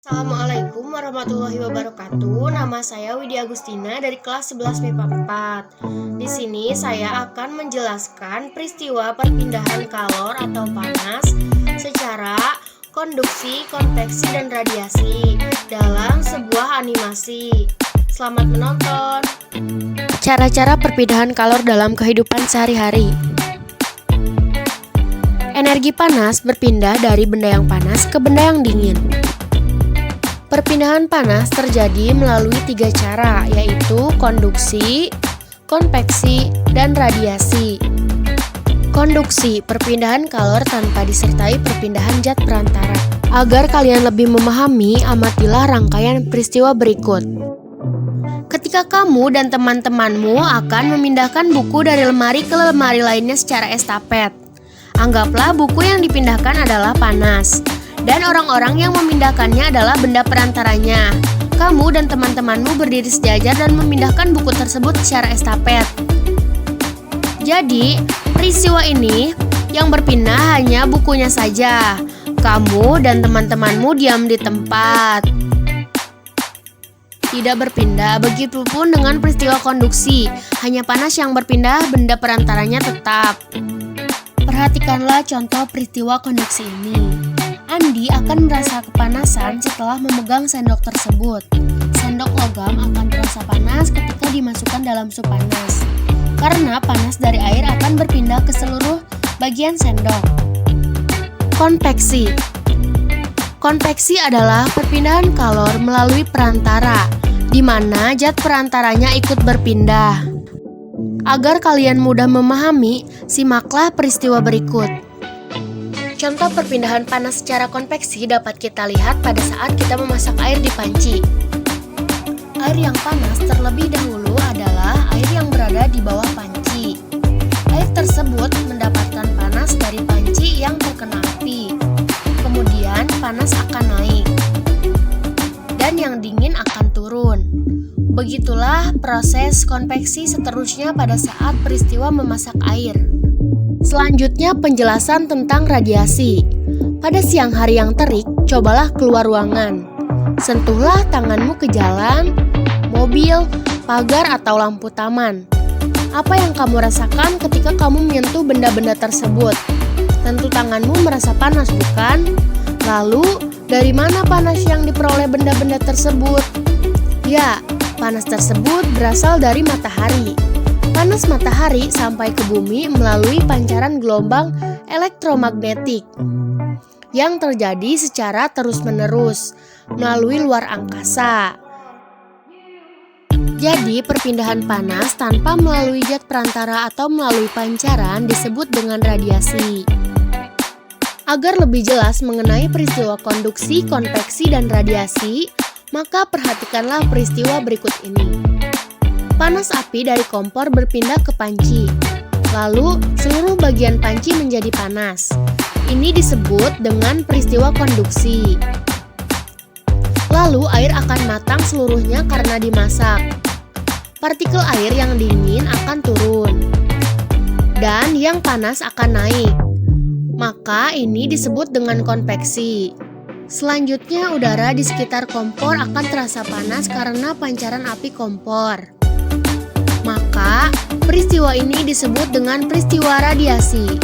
Assalamualaikum warahmatullahi wabarakatuh. Nama saya Widya Agustina dari kelas 11 MIPA 4. Di sini saya akan menjelaskan peristiwa perpindahan kalor atau panas secara konduksi, konveksi, dan radiasi dalam sebuah animasi. Selamat menonton. Cara-cara perpindahan kalor dalam kehidupan sehari-hari. Energi panas berpindah dari benda yang panas ke benda yang dingin. Perpindahan panas terjadi melalui 3 cara, yaitu konduksi, konveksi, dan radiasi. Konduksi, perpindahan kalor tanpa disertai perpindahan zat perantara. Agar kalian lebih memahami, amatilah rangkaian peristiwa berikut. Ketika kamu dan teman-temanmu akan memindahkan buku dari lemari ke lemari lainnya secara estafet, anggaplah buku yang dipindahkan adalah panas, dan orang-orang yang memindahkannya adalah benda perantaranya. Kamu dan teman-temanmu berdiri sejajar dan memindahkan buku tersebut secara estafet. Jadi, peristiwa ini yang berpindah hanya bukunya saja. Kamu dan teman-temanmu diam di tempat, tidak berpindah. Begitupun dengan peristiwa konduksi, hanya panas yang berpindah, benda perantaranya tetap. Perhatikanlah contoh peristiwa konduksi ini. Andi akan merasa kepanasan setelah memegang sendok tersebut. Sendok logam akan terasa panas ketika dimasukkan dalam sup panas, karena panas dari air akan berpindah ke seluruh bagian sendok. Konveksi. Konveksi adalah perpindahan kalor melalui perantara, di mana zat perantaranya ikut berpindah. Agar kalian mudah memahami, simaklah peristiwa berikut. Contoh perpindahan panas secara konveksi dapat kita lihat pada saat kita memasak air di panci. Air yang panas terlebih dahulu adalah air yang berada di bawah panci. Air tersebut mendapatkan panas dari panci yang terkena api. Kemudian panas akan naik, dan yang dingin akan turun. Begitulah proses konveksi seterusnya pada saat peristiwa memasak air. Selanjutnya penjelasan tentang radiasi. Pada siang hari yang terik, cobalah keluar ruangan. Sentuhlah tanganmu ke jalan, mobil, pagar, atau lampu taman. Apa yang kamu rasakan ketika kamu menyentuh benda-benda tersebut? Tentu tanganmu merasa panas, bukan? Lalu, dari mana panas yang diperoleh benda-benda tersebut? Ya, panas tersebut berasal dari matahari. Panas matahari sampai ke bumi melalui pancaran gelombang elektromagnetik yang terjadi secara terus-menerus melalui luar angkasa. Jadi, perpindahan panas tanpa melalui zat perantara atau melalui pancaran disebut dengan radiasi. Agar lebih jelas mengenai peristiwa konduksi, konveksi, dan radiasi, maka perhatikanlah peristiwa berikut ini. Panas api dari kompor berpindah ke panci. Lalu, seluruh bagian panci menjadi panas. Ini disebut dengan peristiwa konduksi. Lalu, air akan matang seluruhnya karena dimasak. Partikel air yang dingin akan turun, dan yang panas akan naik. Maka, ini disebut dengan konveksi. Selanjutnya, udara di sekitar kompor akan terasa panas karena pancaran api kompor. Maka, peristiwa ini disebut dengan peristiwa radiasi.